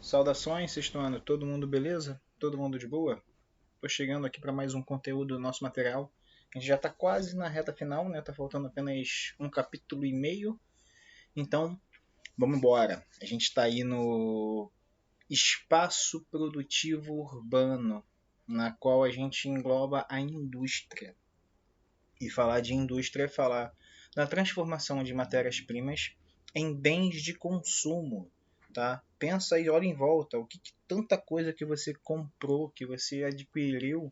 Saudações, sexto ano, todo mundo beleza? Todo mundo de boa? Tô chegando aqui para mais um conteúdo do nosso material. A gente já tá quase na reta final, né? Tá faltando apenas um capítulo e meio. Então, vamos embora. A gente está aí no espaço produtivo urbano, na qual a gente engloba a indústria. E falar de indústria é falar da transformação de matérias-primas em bens de consumo, tá? Pensa e olha em volta, tanta coisa que você comprou, que você adquiriu,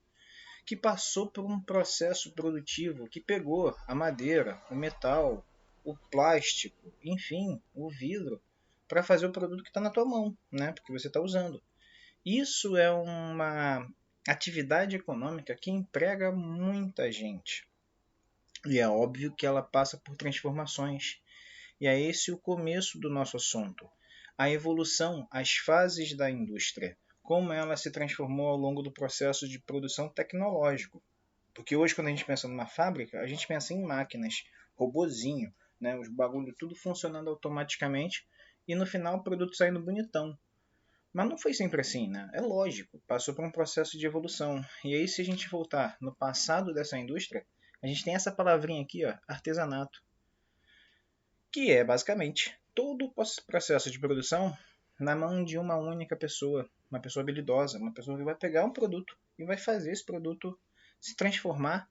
que passou por um processo produtivo, que pegou a madeira, o metal, o plástico, enfim, o vidro, para fazer o produto que está na tua mão, né? Porque você está usando. Isso é uma atividade econômica que emprega muita gente. E é óbvio que ela passa por transformações. E é esse o começo do nosso assunto. A evolução, as fases da indústria, como ela se transformou ao longo do processo de produção tecnológico. Porque hoje, quando a gente pensa numa fábrica, a gente pensa em máquinas, robozinho, né? Os bagulho tudo funcionando automaticamente e no final o produto saindo bonitão. Mas não foi sempre assim, né? É lógico, passou por um processo de evolução. E aí, se a gente voltar no passado dessa indústria, a gente tem essa palavrinha aqui, ó, artesanato, que é basicamente todo o processo de produção na mão de uma única pessoa, uma pessoa habilidosa, uma pessoa que vai pegar um produto e vai fazer esse produto se transformar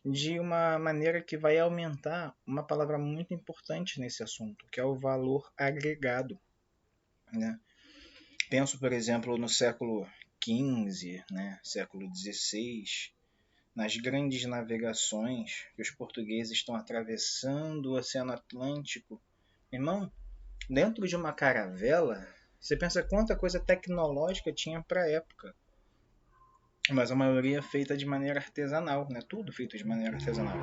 de uma maneira que vai aumentar uma palavra muito importante nesse assunto, que é o valor agregado, né? Penso, por exemplo, no século XV, né, século XVI, nas grandes navegações que os portugueses estão atravessando o Oceano Atlântico. Irmão, dentro de uma caravela, você pensa quanta coisa tecnológica tinha para a época, mas a maioria é feita de maneira artesanal, né? Tudo feito de maneira artesanal.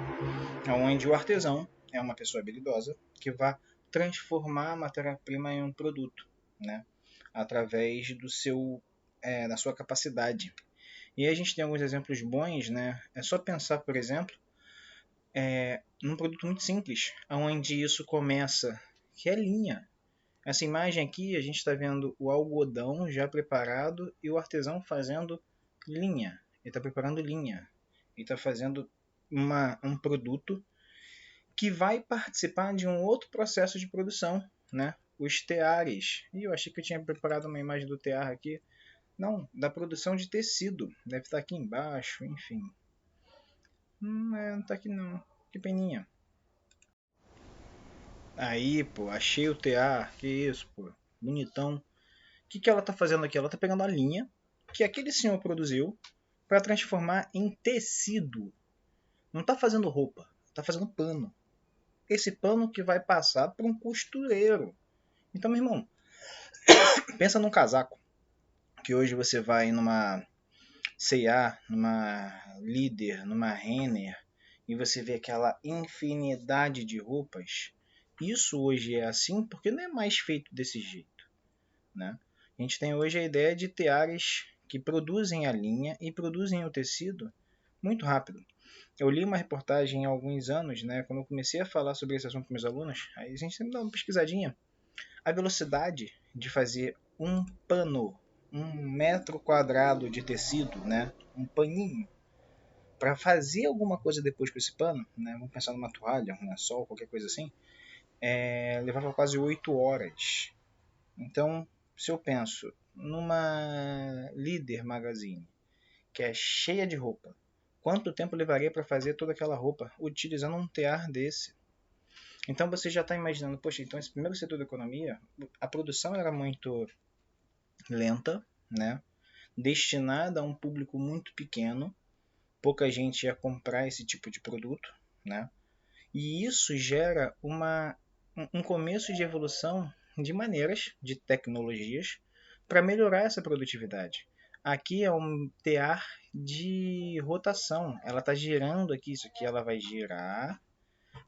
Onde o artesão é uma pessoa habilidosa que vai transformar a matéria-prima em um produto, né? Através da sua capacidade. E aí a gente tem alguns exemplos bons, né? É só pensar, por exemplo, num produto muito simples, onde isso começa, que é linha. Essa imagem aqui, a gente está vendo o algodão já preparado e o artesão fazendo linha. Ele está preparando linha. Ele está fazendo um produto que vai participar de um outro processo de produção, né? Os teares. E eu achei que eu tinha preparado uma imagem do tear aqui. Não, da produção de tecido. Deve estar aqui embaixo, enfim. Não está aqui não. Que peninha. Aí, pô, achei o tear. Que isso, pô. Bonitão. O que ela está fazendo aqui? Ela está pegando a linha que aquele senhor produziu para transformar em tecido. Não está fazendo roupa, está fazendo pano. Esse pano que vai passar para um costureiro. Então, meu irmão, pensa num casaco que hoje você vai numa C&A, numa Líder, numa Renner e você vê aquela infinidade de roupas. Isso hoje é assim porque não é mais feito desse jeito, né? A gente tem hoje a ideia de teares que produzem a linha e produzem o tecido muito rápido. Eu li uma reportagem há alguns anos, né, quando eu comecei a falar sobre esse assunto com meus alunos, aí a gente sempre dá uma pesquisadinha. A velocidade de fazer um pano, 1 metro quadrado de tecido, né, um paninho, para fazer alguma coisa depois com esse pano, né, vamos pensar numa toalha, um lençol, qualquer coisa assim, levava quase 8 horas. Então, se eu penso numa Líder Magazine, que é cheia de roupa, quanto tempo levaria para fazer toda aquela roupa utilizando um tear desse? Então você já está imaginando, poxa, então esse primeiro setor da economia, a produção era muito lenta, né? Destinada a um público muito pequeno, pouca gente ia comprar esse tipo de produto, né? E isso gera um começo de evolução de maneiras, de tecnologias, para melhorar essa produtividade. Aqui é um tear de rotação. Ela está girando aqui, isso aqui ela vai girar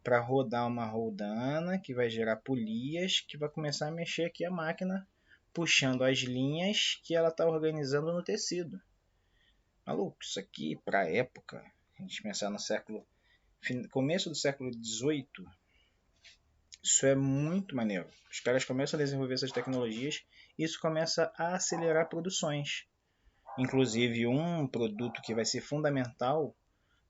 para rodar uma rodana que vai gerar polias, que vai começar a mexer aqui a máquina, puxando as linhas que ela está organizando no tecido. Maluco, isso aqui para a época, a gente pensar no começo do século XVIII, Isso é muito maneiro. Os caras começam a desenvolver essas tecnologias e isso começa a acelerar produções. Inclusive, um produto que vai ser fundamental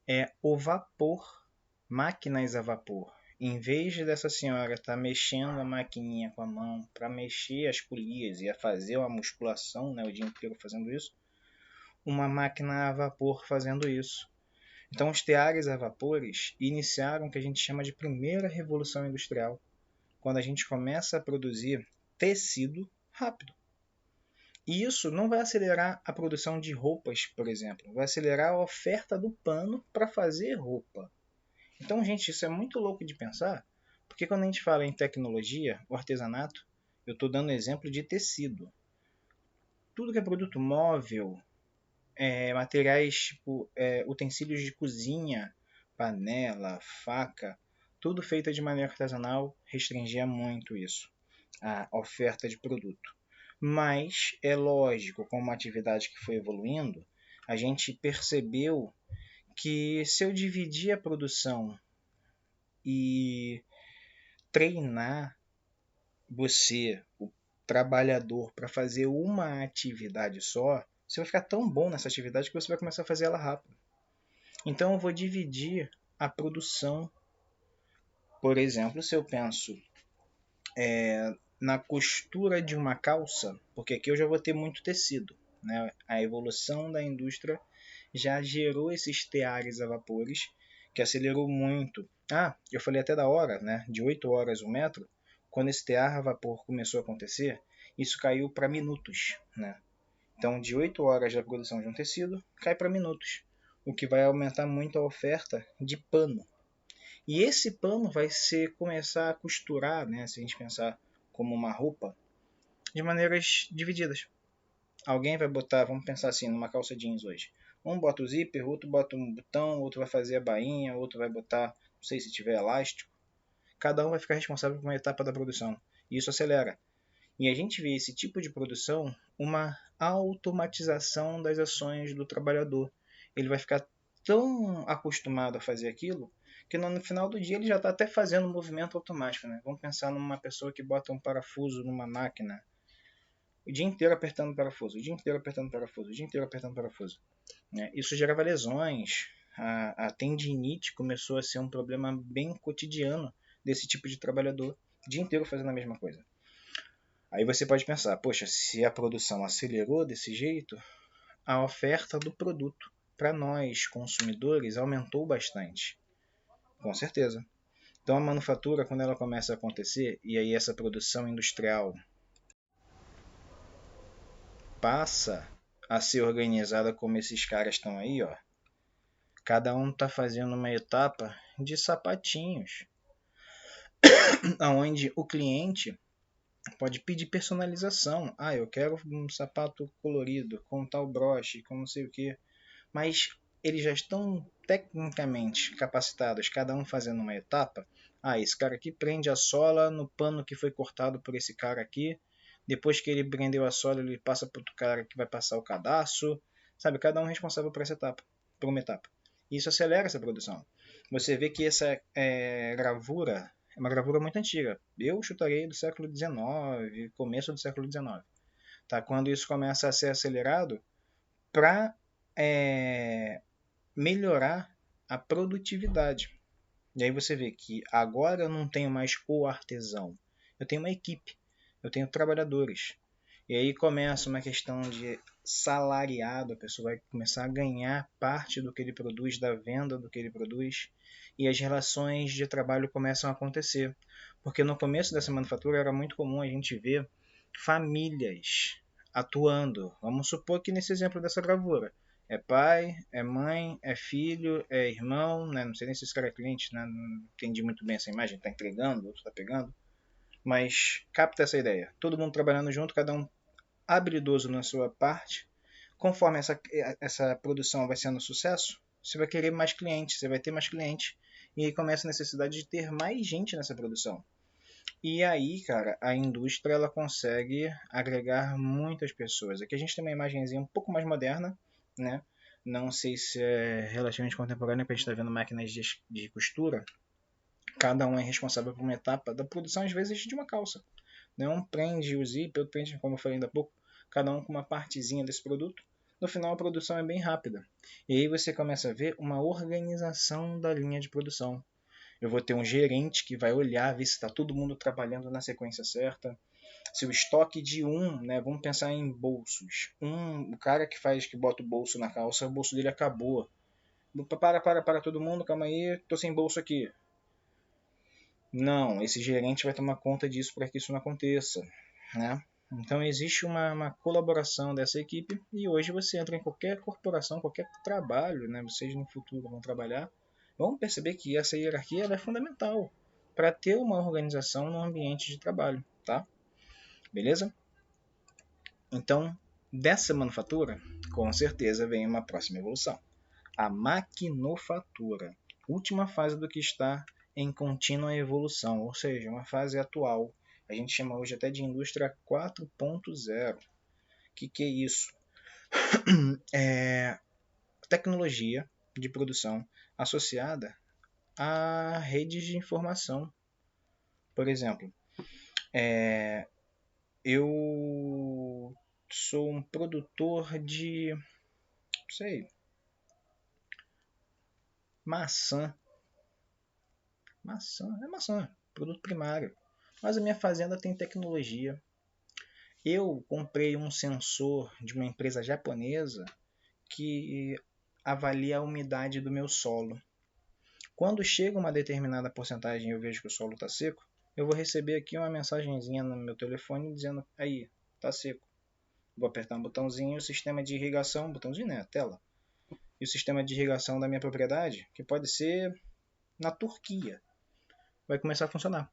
é o vapor, máquinas a vapor. Em vez dessa senhora estar mexendo a maquininha com a mão para mexer as polias e a fazer uma musculação, né, o dia inteiro fazendo isso, uma máquina a vapor fazendo isso. Então, os teares a vapores iniciaram o que a gente chama de primeira revolução industrial, quando a gente começa a produzir tecido rápido. E isso não vai acelerar a produção de roupas, por exemplo, vai acelerar a oferta do pano para fazer roupa. Então, gente, isso é muito louco de pensar, porque quando a gente fala em tecnologia, o artesanato, eu estou dando exemplo de tecido. Tudo que é produto móvel, materiais tipo utensílios de cozinha, panela, faca, tudo feito de maneira artesanal, restringia muito isso, a oferta de produto. Mas é lógico, com uma atividade que foi evoluindo, a gente percebeu que se eu dividir a produção e treinar você, o trabalhador, para fazer uma atividade só, você vai ficar tão bom nessa atividade que você vai começar a fazer ela rápido. Então eu vou dividir a produção. Por exemplo, se eu penso na costura de uma calça, porque aqui eu já vou ter muito tecido, né? A evolução da indústria já gerou esses teares a vapores que acelerou muito. Eu falei até da hora, né? De 8 horas o metro. Quando esse tear a vapor começou a acontecer, isso caiu para minutos, né? Então, de 8 horas da produção de um tecido, cai para minutos, o que vai aumentar muito a oferta de pano. E esse pano vai ser começar a costurar, né, se a gente pensar como uma roupa, de maneiras divididas. Alguém vai botar, vamos pensar assim, numa calça jeans hoje. Um bota o zíper, outro bota um botão, outro vai fazer a bainha, outro vai botar, não sei se tiver elástico. Cada um vai ficar responsável por uma etapa da produção. E isso acelera. E a gente vê esse tipo de produção uma automatização das ações do trabalhador. Ele vai ficar tão acostumado a fazer aquilo que no final do dia ele já está até fazendo um movimento automático. Né? Vamos pensar numa pessoa que bota um parafuso numa máquina o dia inteiro apertando parafuso, o dia inteiro apertando parafuso, o dia inteiro apertando parafuso. Né? Isso gerava lesões. A tendinite começou a ser um problema bem cotidiano desse tipo de trabalhador, o dia inteiro fazendo a mesma coisa. Aí você pode pensar, poxa, se a produção acelerou desse jeito, a oferta do produto para nós consumidores aumentou bastante. Com certeza. Então a manufatura, quando ela começa a acontecer, e aí essa produção industrial passa a ser organizada como esses caras estão aí, ó. Cada um está fazendo uma etapa de sapatinhos, onde o cliente pode pedir personalização. Eu quero um sapato colorido, com tal broche, com não sei o que. Mas eles já estão tecnicamente capacitados, cada um fazendo uma etapa. Esse cara aqui prende a sola no pano que foi cortado por esse cara aqui. Depois que ele prendeu a sola, ele passa para outro cara que vai passar o cadastro. Sabe, cada um é responsável por essa etapa, por uma etapa. E isso acelera essa produção. Você vê que essa gravura é uma gravura muito antiga. Eu chutarei do século XIX, começo do século XIX. Tá? Quando isso começa a ser acelerado para melhorar a produtividade. E aí você vê que agora eu não tenho mais o artesão, eu tenho uma equipe, eu tenho trabalhadores. E aí começa uma questão de salariado, a pessoa vai começar a ganhar parte do que ele produz, da venda do que ele produz, e as relações de trabalho começam a acontecer. Porque no começo dessa manufatura era muito comum a gente ver famílias atuando. Vamos supor que nesse exemplo dessa gravura, é pai, é mãe, é filho, é irmão, né? Não sei nem se esse cara é cliente, né? Não entendi muito bem essa imagem, está entregando, outro está pegando. Mas capta essa ideia. Todo mundo trabalhando junto, cada um habilidoso na sua parte. Conforme essa produção vai sendo sucesso, você vai querer mais clientes, você vai ter mais clientes. E aí começa a necessidade de ter mais gente nessa produção. E aí, cara, a indústria ela consegue agregar muitas pessoas. Aqui a gente tem uma imagenzinha um pouco mais moderna, né? Não sei se é relativamente contemporânea, porque a gente está vendo máquinas de costura, Cada um é responsável por uma etapa da produção, às vezes, de uma calça. Um prende o zíper, outro prende, como eu falei ainda há pouco, cada um com uma partezinha desse produto. No final, a produção é bem rápida. E aí você começa a ver uma organização da linha de produção. Eu vou ter um gerente que vai olhar, ver se está todo mundo trabalhando na sequência certa. Se o estoque de vamos pensar em bolsos. O cara que bota o bolso na calça, o bolso dele acabou. Para todo mundo, calma aí, tô sem bolso aqui. Não, esse gerente vai tomar conta disso para que isso não aconteça, né? Então existe uma colaboração dessa equipe e hoje você entra em qualquer corporação, qualquer trabalho, né? Vocês no futuro vão trabalhar, vão perceber que essa hierarquia é fundamental para ter uma organização no ambiente de trabalho, tá? Beleza? Então, dessa manufatura, com certeza vem uma próxima evolução. A maquinofatura, última fase do que está em contínua evolução, ou seja, uma fase atual. A gente chama hoje até de indústria 4.0. O que é isso? É tecnologia de produção associada a redes de informação. Por exemplo, eu sou um produtor de, maçã. Maçã, produto primário. Mas a minha fazenda tem tecnologia. Eu comprei um sensor de uma empresa japonesa que avalia a umidade do meu solo. Quando chega uma determinada porcentagem e eu vejo que o solo está seco, eu vou receber aqui uma mensagenzinha no meu telefone dizendo, aí, está seco. Vou apertar um botãozinho e o sistema de irrigação, botãozinho né, tela, e o sistema de irrigação da minha propriedade, que pode ser na Turquia, vai começar a funcionar.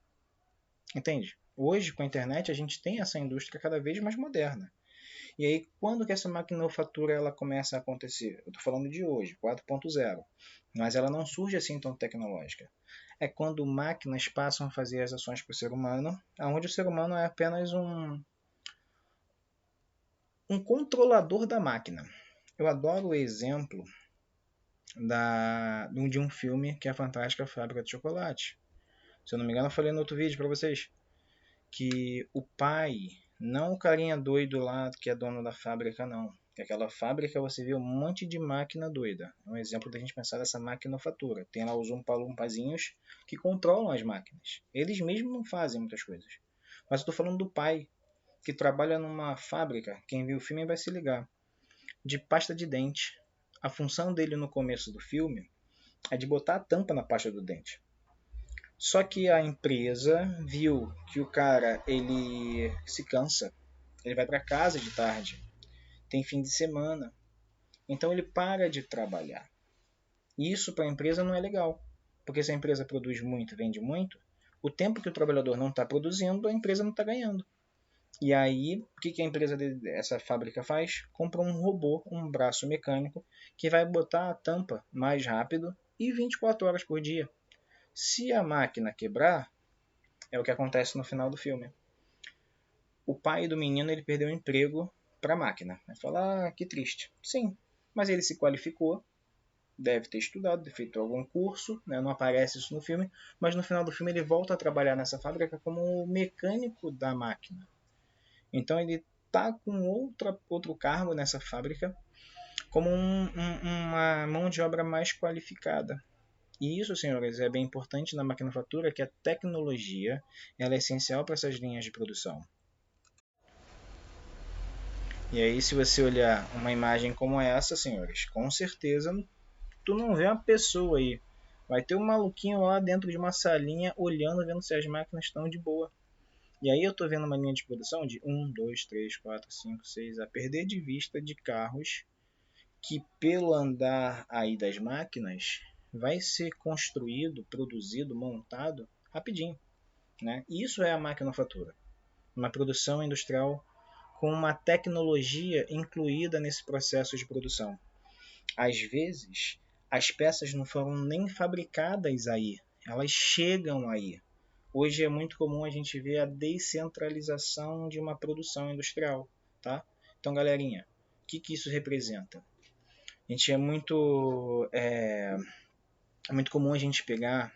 Entende? Hoje, com a internet, a gente tem essa indústria cada vez mais moderna. E aí, quando que essa maquinofatura ela começa a acontecer? Eu estou falando de hoje, 4.0. Mas ela não surge assim tão tecnológica. É quando máquinas passam a fazer as ações para o ser humano, onde o ser humano é apenas um controlador da máquina. Eu adoro o exemplo de um filme que é a Fantástica Fábrica de Chocolate. Se eu não me engano, eu falei no outro vídeo para vocês que o pai, não o carinha doido lá que é dono da fábrica, não. Que aquela fábrica você vê um monte de máquina doida. É um exemplo da gente pensar nessa maquinofatura. Tem lá os umpalumpazinhos que controlam as máquinas. Eles mesmos não fazem muitas coisas. Mas eu estou falando do pai, que trabalha numa fábrica, quem viu o filme vai se ligar, de pasta de dente. A função dele no começo do filme é de botar a tampa na pasta do dente. Só que a empresa viu que o cara ele se cansa, ele vai para casa de tarde, tem fim de semana, então ele para de trabalhar. E isso para a empresa não é legal, porque se a empresa produz muito, vende muito, o tempo que o trabalhador não está produzindo, a empresa não está ganhando. E aí, o que a empresa essa fábrica faz? Compra um robô, um braço mecânico, que vai botar a tampa mais rápido e 24 horas por dia. Se a máquina quebrar, é o que acontece no final do filme. O pai do menino ele perdeu o emprego para a máquina. Vai falar, que triste. Sim, mas ele se qualificou, deve ter estudado, deve ter feito algum curso, né? Não aparece isso no filme, mas no final do filme ele volta a trabalhar nessa fábrica como mecânico da máquina. Então ele está com outro cargo nessa fábrica como uma mão de obra mais qualificada. E isso, senhores, é bem importante na maquinofatura, que a tecnologia ela é essencial para essas linhas de produção. E aí, se você olhar uma imagem como essa, senhores, com certeza tu não vê uma pessoa aí. Vai ter um maluquinho lá dentro de uma salinha olhando, vendo se as máquinas estão de boa. E aí eu estou vendo uma linha de produção de 1, 2, 3, 4, 5, 6, a perder de vista de carros que pelo andar aí das máquinas vai ser construído, produzido, montado rapidinho, né? Isso é a maquinofatura, uma produção industrial com uma tecnologia incluída nesse processo de produção. Às vezes, as peças não foram nem fabricadas aí, elas chegam aí. Hoje é muito comum a gente ver a descentralização de uma produção industrial, tá? Então, galerinha, o que isso representa? A gente é muito comum a gente pegar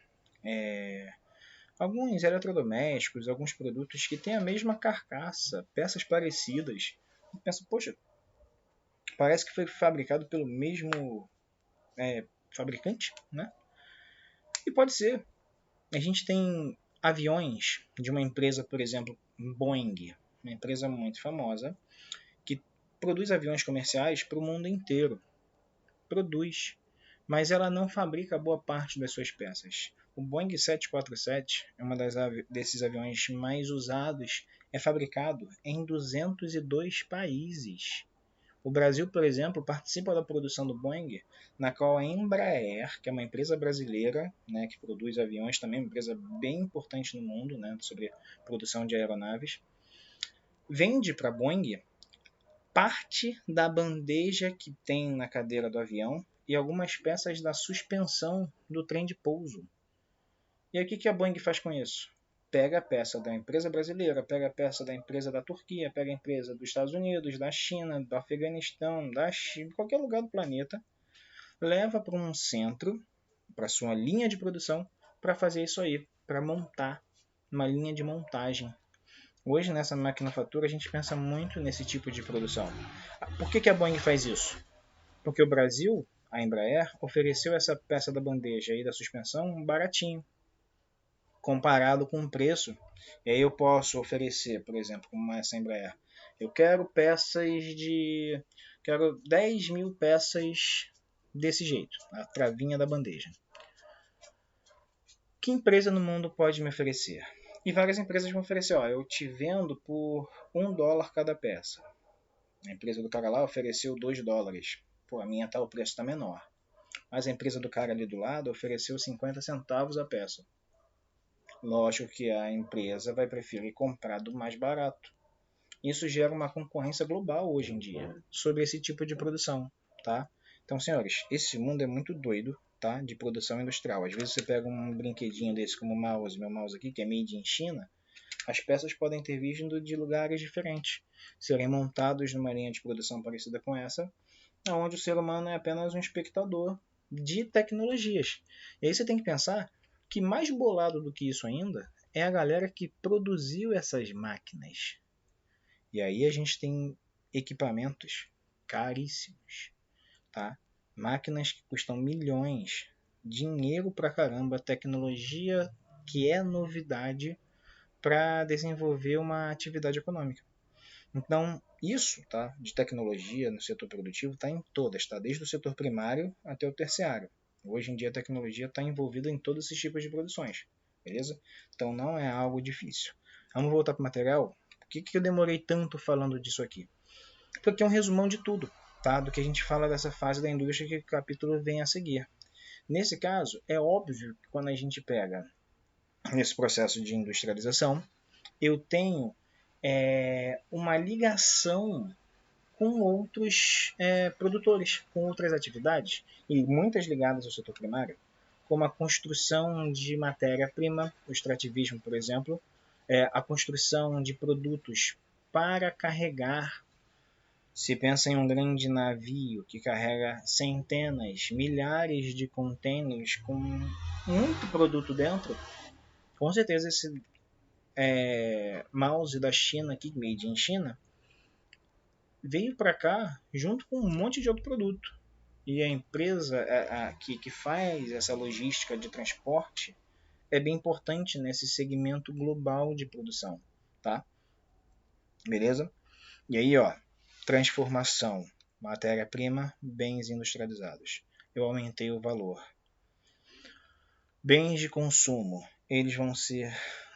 alguns eletrodomésticos, alguns produtos que têm a mesma carcaça, peças parecidas. Eu penso, poxa, parece que foi fabricado pelo mesmo fabricante, né? E pode ser. A gente tem aviões de uma empresa, por exemplo, Boeing, uma empresa muito famosa, que produz aviões comerciais para o mundo inteiro. Produz, mas ela não fabrica boa parte das suas peças. O Boeing 747 é uma desses aviões mais usados, é fabricado em 202 países. O Brasil, por exemplo, participa da produção do Boeing, na qual a Embraer, que é uma empresa brasileira, né, que produz aviões também, uma empresa bem importante no mundo, né, sobre produção de aeronaves, vende para a Boeing parte da bandeja que tem na cadeira do avião e algumas peças da suspensão do trem de pouso. E aí o que a Boeing faz com isso? Pega a peça da empresa brasileira, pega a peça da empresa da Turquia, pega a empresa dos Estados Unidos, da China, do Afeganistão, da China, qualquer lugar do planeta, leva para um centro, para sua linha de produção, para fazer isso aí, para montar uma linha de montagem. Hoje, nessa maquinofatura, a gente pensa muito nesse tipo de produção. Por que a Boeing faz isso? Porque o Brasil, a Embraer, ofereceu essa peça da bandeja e da suspensão baratinho, comparado com o preço. E aí eu posso oferecer, por exemplo, como essa Embraer, eu quero peças de... quero 10 mil peças desse jeito, a travinha da bandeja. Que empresa no mundo pode me oferecer? E várias empresas vão oferecer, ó, eu te vendo por $1 cada peça. A empresa do cara lá ofereceu $2. Pô, a minha o preço está menor. Mas a empresa do cara ali do lado ofereceu 50 centavos a peça. Lógico que a empresa vai preferir comprar do mais barato. Isso gera uma concorrência global hoje em dia sobre esse tipo de produção, tá? Então, senhores, esse mundo é muito doido, tá? De produção industrial. Às vezes você pega um brinquedinho desse como o mouse, meu mouse aqui, que é made in China, as peças podem ter vindo de lugares diferentes, serem montados numa linha de produção parecida com essa, onde o ser humano é apenas um espectador de tecnologias. E aí você tem que pensar que mais bolado do que isso ainda é a galera que produziu essas máquinas. E aí a gente tem equipamentos caríssimos, tá? Máquinas que custam milhões, dinheiro pra caramba, tecnologia que é novidade para desenvolver uma atividade econômica. Então, isso, tá, de tecnologia no setor produtivo está em todas, tá? Desde o setor primário até o terciário. Hoje em dia a tecnologia está envolvida em todos esses tipos de produções, beleza? Então não é algo difícil. Vamos voltar para o material? Por que eu demorei tanto falando disso aqui? Porque é um resumão de tudo, tá? Do que a gente fala dessa fase da indústria que o capítulo vem a seguir. Nesse caso, é óbvio que quando a gente pega nesse processo de industrialização, eu tenho uma ligação com outros produtores, com outras atividades, e muitas ligadas ao setor primário, como a construção de matéria-prima, o extrativismo, por exemplo, a construção de produtos para carregar. Se pensa em um grande navio que carrega centenas, milhares de containers com muito produto dentro, com certeza esse mouse da China, aqui, made in China, veio para cá junto com um monte de outro produto. E a empresa que faz essa logística de transporte é bem importante nesse segmento global de produção, tá? Beleza? E aí, ó, transformação, matéria-prima, bens industrializados. Eu aumentei o valor. Bens de consumo, eles vão ser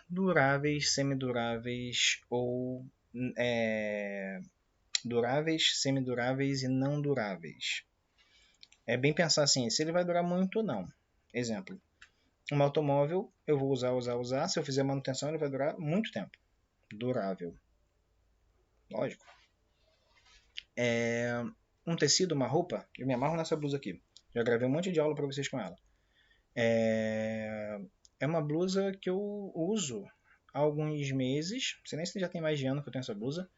duráveis, semiduráveis ou duráveis, semiduráveis e não duráveis. É bem pensar assim, se ele vai durar muito ou não. Exemplo, um automóvel eu vou usar, se eu fizer manutenção ele vai durar muito tempo. Durável. Lógico. Um tecido, uma roupa, eu me amarro nessa blusa aqui. Já gravei um monte de aula para vocês com ela. É uma blusa que eu uso há alguns meses, não sei nem se já tem mais de ano que eu tenho essa blusa,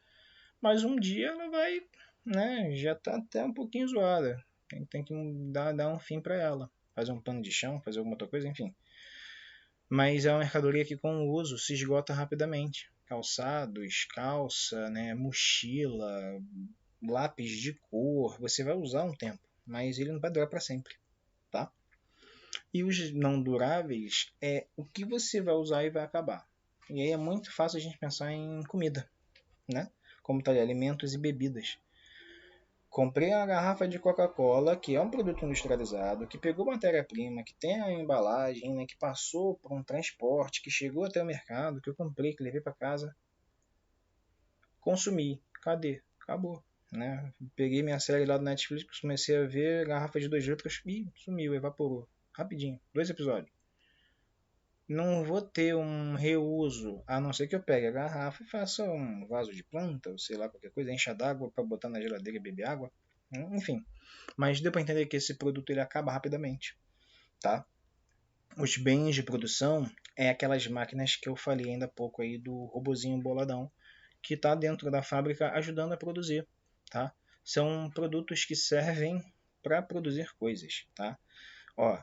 mas um dia ela vai, né, já tá até um pouquinho zoada. Tem que dar um fim para ela. Fazer um pano de chão, fazer alguma outra coisa, enfim. mas é uma mercadoria que com o uso se esgota rapidamente. Calçados, calça, né, mochila, lápis de cor, você vai usar um tempo, mas ele não vai durar para sempre, tá? E os não duráveis é o que você vai usar e vai acabar. E aí é muito fácil a gente pensar em comida, né? Como tá ali, alimentos e bebidas. Comprei uma garrafa de Coca-Cola, que é um produto industrializado, que pegou matéria-prima, que tem a embalagem, né, que passou por um transporte, que chegou até o mercado, que eu comprei, que levei para casa. Consumi. Cadê? Acabou. Né? Peguei minha série lá do Netflix, comecei a ver garrafa de 2 litros e sumiu, evaporou. Rapidinho. 2 episódios. Não vou ter um reuso, a não ser que eu pegue a garrafa e faça um vaso de planta, ou sei lá, qualquer coisa, encha d'água para botar na geladeira e beber água. Enfim, mas deu para entender que esse produto ele acaba rapidamente, tá? Os bens de produção é aquelas máquinas que eu falei ainda há pouco aí do robozinho boladão que está dentro da fábrica ajudando a produzir, tá? São produtos que servem para produzir coisas, tá? Ó,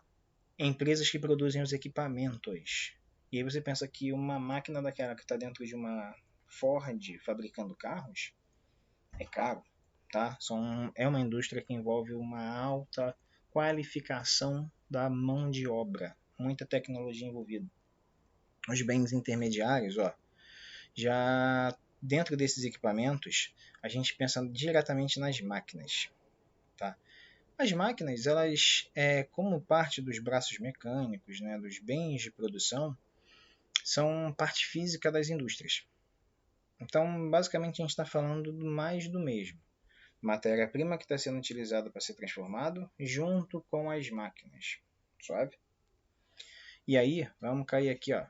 empresas que produzem os equipamentos. E aí você pensa que uma máquina daquela que está dentro de uma Ford fabricando carros é caro, tá? É uma indústria que envolve uma alta qualificação da mão de obra, muita tecnologia envolvida. Os bens intermediários, ó, já dentro desses equipamentos, a gente pensa diretamente nas máquinas, tá? As máquinas, elas, como parte dos braços mecânicos, né, dos bens de produção, são parte física das indústrias. Então, basicamente, a gente está falando mais do mesmo. Matéria-prima que está sendo utilizada para ser transformado, junto com as máquinas. Suave? E aí, vamos cair aqui, ó.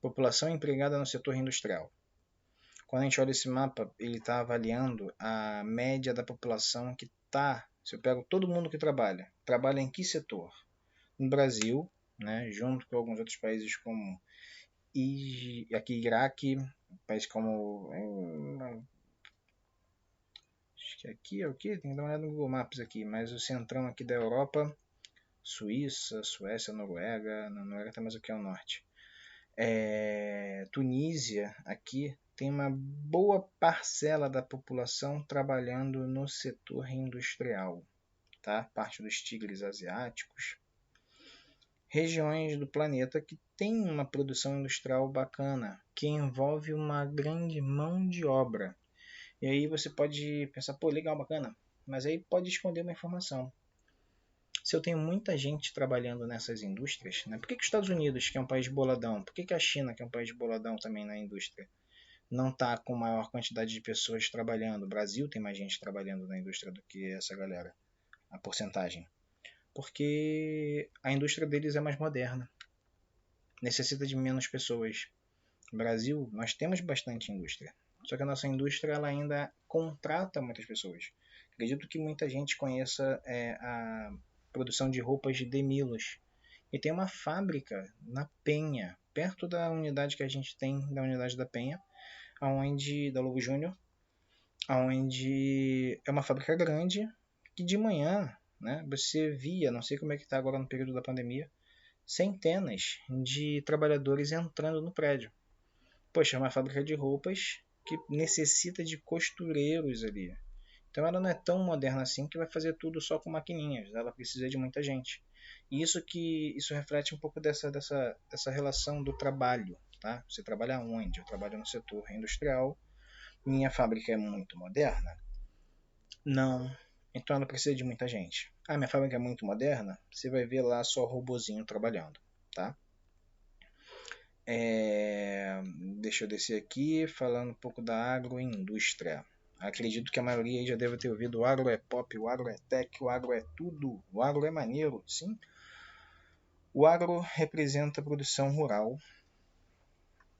População empregada no setor industrial. Quando a gente olha esse mapa, ele está avaliando a média da população que está. Se eu pego todo mundo que trabalha em que setor? No Brasil, né, junto com alguns outros países como aqui Iraque, países como acho que aqui é o que? Tem que dar uma olhada no Google Maps aqui, mas o centrão aqui da Europa, Suíça, Suécia, Noruega, na Noruega está mais aqui ao norte. Tunísia, aqui, tem uma boa parcela da população trabalhando no setor industrial, tá? Parte dos tigres asiáticos. Regiões do planeta que tem uma produção industrial bacana, que envolve uma grande mão de obra. E aí você pode pensar, pô, legal, bacana, mas aí pode esconder uma informação. Se eu tenho muita gente trabalhando nessas indústrias, né, por que os Estados Unidos, que é um país boladão, por que a China, que é um país boladão também na indústria, não está com maior quantidade de pessoas trabalhando? O Brasil tem mais gente trabalhando na indústria do que essa galera, a porcentagem. Porque a indústria deles é mais moderna, necessita de menos pessoas. No Brasil, nós temos bastante indústria, só que a nossa indústria ela ainda contrata muitas pessoas. Acredito que muita gente conheça a produção de roupas de Demilos. E tem uma fábrica na Penha, perto da unidade que a gente tem, da unidade da Penha, aonde, da Lobo Júnior, onde é uma fábrica grande que de manhã, né, você via, não sei como é que está agora no período da pandemia, centenas de trabalhadores entrando no prédio. Poxa, é uma fábrica de roupas que necessita de costureiros ali. Então ela não é tão moderna assim que vai fazer tudo só com maquininhas, ela precisa de muita gente. E isso reflete um pouco dessa relação do trabalho, tá? Você trabalha onde? Eu trabalho no setor industrial. Minha fábrica é muito moderna? Não. Então ela precisa de muita gente. Ah, minha fábrica é muito moderna? Você vai ver lá só robozinho trabalhando, tá? Deixa eu descer aqui falando um pouco da agroindústria. Acredito que a maioria aí já deve ter ouvido: o agro é pop, o agro é tech, o agro é tudo, o agro é maneiro. Sim, o agro representa a produção rural.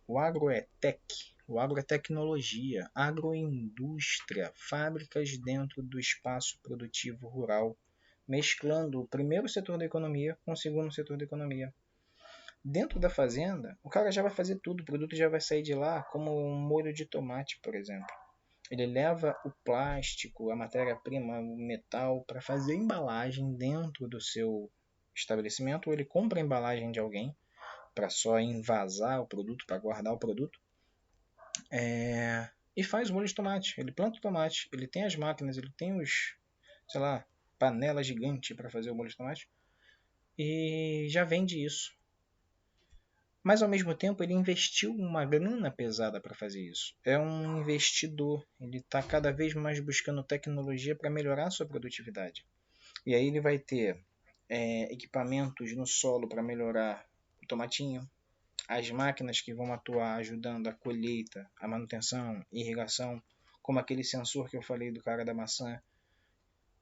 O agro é tech, o agro é tecnologia, agroindústria, fábricas dentro do espaço produtivo rural, mesclando o primeiro setor da economia com o segundo setor da economia. Dentro da fazenda, o cara já vai fazer tudo, o produto já vai sair de lá, como um molho de tomate, por exemplo. Ele leva o plástico, a matéria-prima, o metal, para fazer embalagem dentro do seu estabelecimento, ou ele compra a embalagem de alguém, para só envasar o produto, para guardar o produto. E faz o molho de tomate. Ele planta o tomate, ele tem as máquinas, ele tem os, sei lá, panela gigante para fazer o molho de tomate. E já vende isso. Mas ao mesmo tempo ele investiu uma grana pesada para fazer isso. É um investidor, ele está cada vez mais buscando tecnologia para melhorar a sua produtividade. E aí ele vai ter equipamentos no solo para melhorar o tomatinho, as máquinas que vão atuar ajudando a colheita, a manutenção, irrigação, como aquele sensor que eu falei do cara da maçã,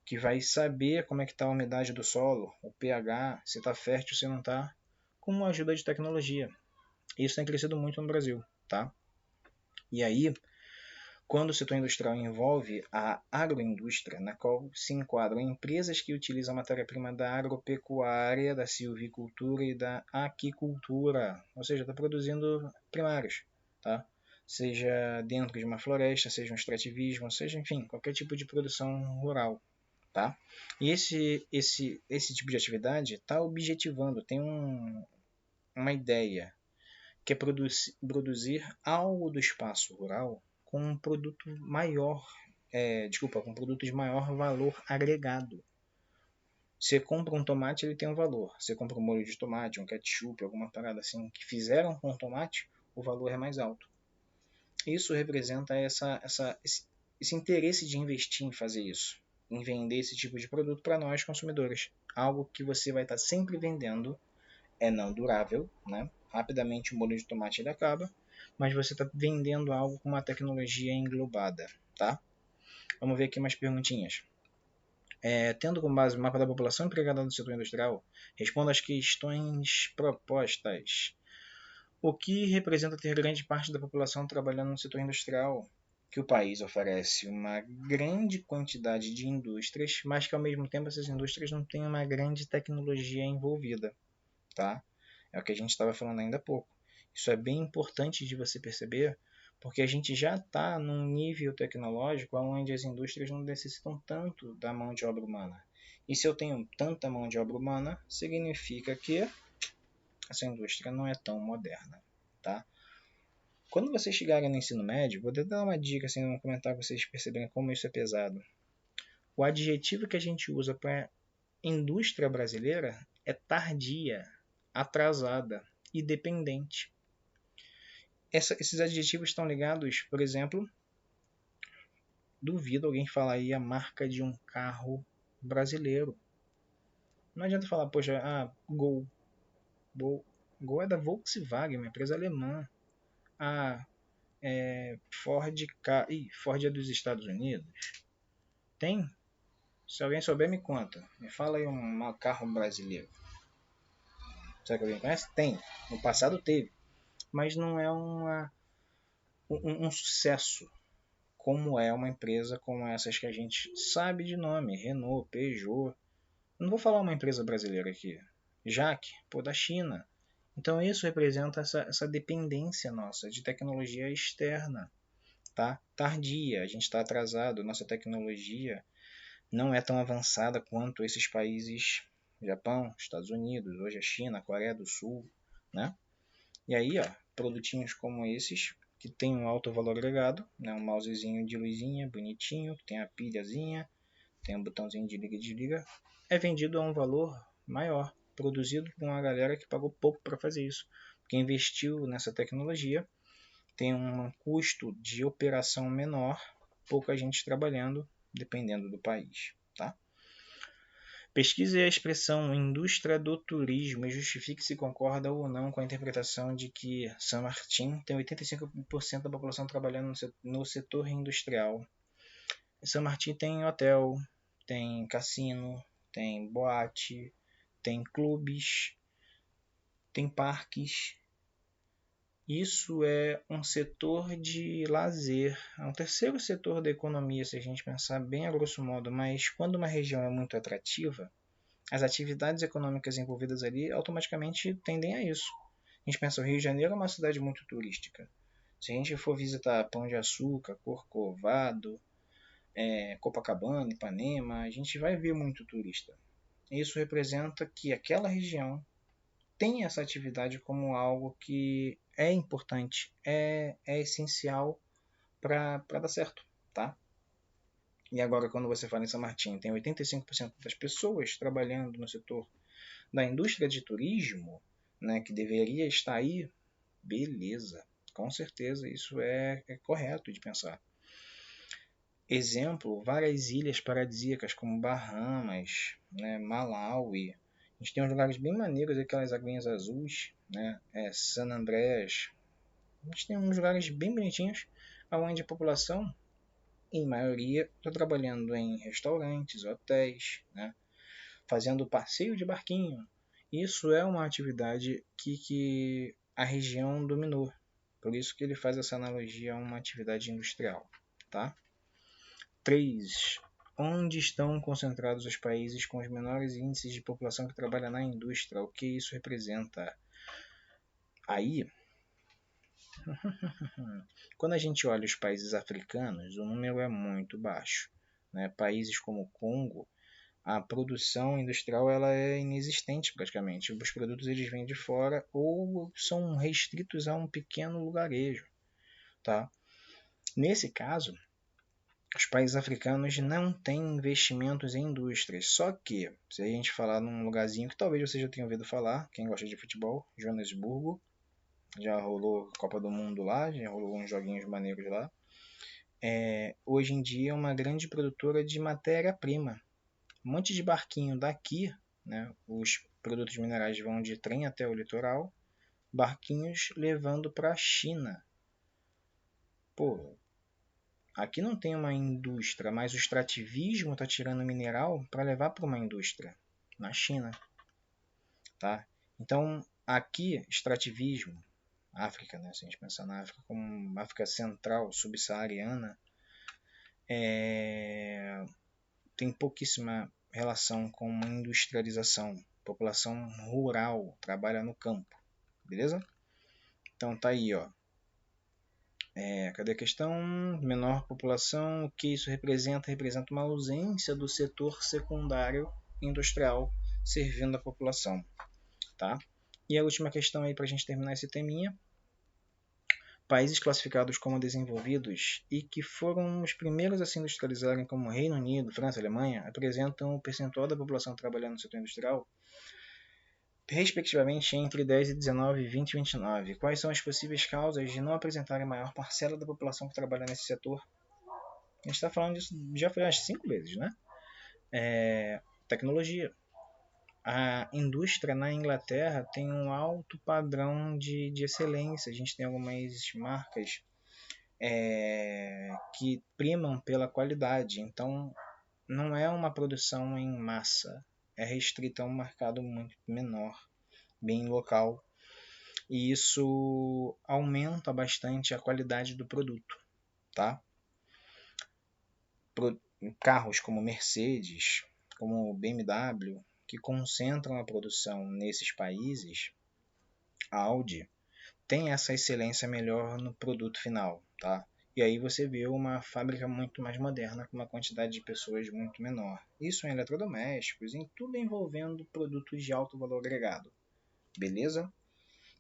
que vai saber como é que está a umidade do solo, o pH, se está fértil, se não está, com uma ajuda de tecnologia. Isso tem crescido muito no Brasil, tá? E aí, quando o setor industrial envolve a agroindústria, na qual se enquadram empresas que utilizam a matéria-prima da agropecuária, da silvicultura e da aquicultura, ou seja, está produzindo primários, tá? Seja dentro de uma floresta, seja um extrativismo, seja, enfim, qualquer tipo de produção rural, tá? E esse tipo de atividade está objetivando, tem uma ideia, que é produzir algo do espaço rural com um produto maior, com produtos de maior valor agregado. Você compra um tomate, ele tem um valor. Você compra um molho de tomate, um ketchup, alguma parada assim que fizeram com tomate, o valor é mais alto. Isso representa esse interesse de investir em fazer isso, em vender esse tipo de produto para nós consumidores. Algo que você vai estar sempre vendendo, é não durável, né? Rapidamente o molho de tomate ele acaba, mas você está vendendo algo com uma tecnologia englobada, tá? Vamos ver aqui umas perguntinhas. Tendo como base o mapa da população empregada no setor industrial, responda às questões propostas. O que representa ter grande parte da população trabalhando no setor industrial? Que o país oferece uma grande quantidade de indústrias, mas que ao mesmo tempo essas indústrias não têm uma grande tecnologia envolvida, tá? É o que a gente estava falando ainda há pouco. Isso é bem importante de você perceber, porque a gente já está num nível tecnológico onde as indústrias não necessitam tanto da mão de obra humana. E se eu tenho tanta mão de obra humana, significa que essa indústria não é tão moderna, tá? Quando vocês chegarem no ensino médio, vou dar uma dica assim, um comentário para vocês perceberem como isso é pesado. O adjetivo que a gente usa para indústria brasileira é tardia, atrasada e dependente. Esses adjetivos estão ligados, por exemplo, duvido alguém falar aí a marca de um carro brasileiro. Não adianta falar, poxa, Gol. Gol é da Volkswagen, uma empresa alemã. Ford, Ford é dos Estados Unidos. Tem? Se alguém souber, me conta. Me fala aí um carro brasileiro. Será que alguém conhece? Tem. No passado teve. Mas não é um sucesso como é uma empresa como essas que a gente sabe de nome. Renault, Peugeot. Não vou falar uma empresa brasileira aqui. Jaque, da China. Então isso representa essa dependência nossa de tecnologia externa. Tá? Tardia, a gente está atrasado. Nossa tecnologia não é tão avançada quanto esses países, Japão, Estados Unidos, hoje a China, a Coreia do Sul, né? E aí, produtinhos como esses, que tem um alto valor agregado, né? Um mousezinho de luzinha, bonitinho, que tem a pilhazinha, tem um botãozinho de liga e desliga, é vendido a um valor maior, produzido por uma galera que pagou pouco para fazer isso, porque investiu nessa tecnologia, tem um custo de operação menor, pouca gente trabalhando, dependendo do país, tá? Pesquise a expressão indústria do turismo e justifique se concorda ou não com a interpretação de que San Martín tem 85% da população trabalhando no setor industrial. San Martín tem hotel, tem cassino, tem boate, tem clubes, tem parques. Isso é um setor de lazer, é um terceiro setor da economia, se a gente pensar bem a grosso modo, mas quando uma região é muito atrativa, as atividades econômicas envolvidas ali automaticamente tendem a isso. A gente pensa, o Rio de Janeiro é uma cidade muito turística. Se a gente for visitar Pão de Açúcar, Corcovado, Copacabana, Ipanema, a gente vai ver muito turista. Isso representa que aquela região tem essa atividade como algo que é importante, é essencial para dar certo, tá? E agora, quando você fala em São Martin, tem 85% das pessoas trabalhando no setor da indústria de turismo, né, que deveria estar aí, beleza, com certeza isso é correto de pensar. Exemplo, várias ilhas paradisíacas como Bahamas, né, Malawi. A gente tem uns lugares bem maneiros, aquelas aguinhas azuis, né, San Andrés. A gente tem uns lugares bem bonitinhos, onde a população, em maioria, está trabalhando em restaurantes, hotéis, né, fazendo passeio de barquinho. Isso é uma atividade que a região dominou. Por isso que ele faz essa analogia a uma atividade industrial, tá? 3. Onde estão concentrados os países com os menores índices de população que trabalha na indústria? O que isso representa? Aí, quando a gente olha os países africanos, o número é muito baixo. Né? Países como o Congo, a produção industrial ela é inexistente praticamente. Os produtos eles vêm de fora ou são restritos a um pequeno lugarejo. Tá? Nesse caso, os países africanos não têm investimentos em indústrias. Só que, se a gente falar num lugarzinho que talvez você já tenha ouvido falar, quem gosta de futebol, Joanesburgo, já rolou Copa do Mundo lá, já rolou uns joguinhos maneiros lá. Hoje em dia é uma grande produtora de matéria-prima. Um monte de barquinho daqui, né, os produtos minerais vão de trem até o litoral, barquinhos levando para a China. Pô, aqui não tem uma indústria, mas o extrativismo está tirando mineral para levar para uma indústria na China, tá? Então, aqui, extrativismo, África, né? Se a gente pensar na África como África Central, subsaariana, tem pouquíssima relação com uma industrialização. População rural, trabalha no campo, beleza? Então tá aí, ó. Cadê a questão? Menor população, o que isso representa? Representa uma ausência do setor secundário industrial servindo a população, tá? E a última questão aí para a gente terminar esse teminha. Países classificados como desenvolvidos e que foram os primeiros a se industrializarem, como Reino Unido, França e Alemanha, apresentam o percentual da população trabalhando no setor industrial respectivamente entre 10 e 19, 20 e 29. Quais são as possíveis causas de não apresentarem maior parcela da população que trabalha nesse setor? A gente está falando disso já foi umas 5 vezes, né? Tecnologia. A indústria na Inglaterra tem um alto padrão de excelência. A gente tem algumas marcas que primam pela qualidade. Então, não é uma produção em massa. É restrita a um mercado muito menor, bem local. E isso aumenta bastante a qualidade do produto, tá? Carros como Mercedes, como BMW, que concentram a produção nesses países, a Audi, tem essa excelência melhor no produto final, tá? E aí você vê uma fábrica muito mais moderna, com uma quantidade de pessoas muito menor. Isso em eletrodomésticos, em tudo envolvendo produtos de alto valor agregado. Beleza?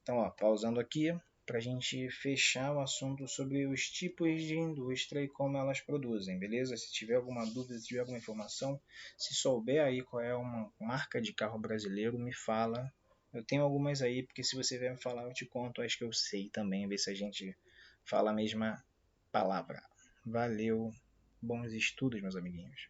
Então, ó, pausando aqui para a gente fechar o assunto sobre os tipos de indústria e como elas produzem, beleza? Se tiver alguma dúvida, se tiver alguma informação, se souber aí qual é uma marca de carro brasileiro, me fala. Eu tenho algumas aí, porque se você vier me falar, eu te conto as que eu sei também, ver se a gente fala a mesma palavra. Valeu, bons estudos, meus amiguinhos.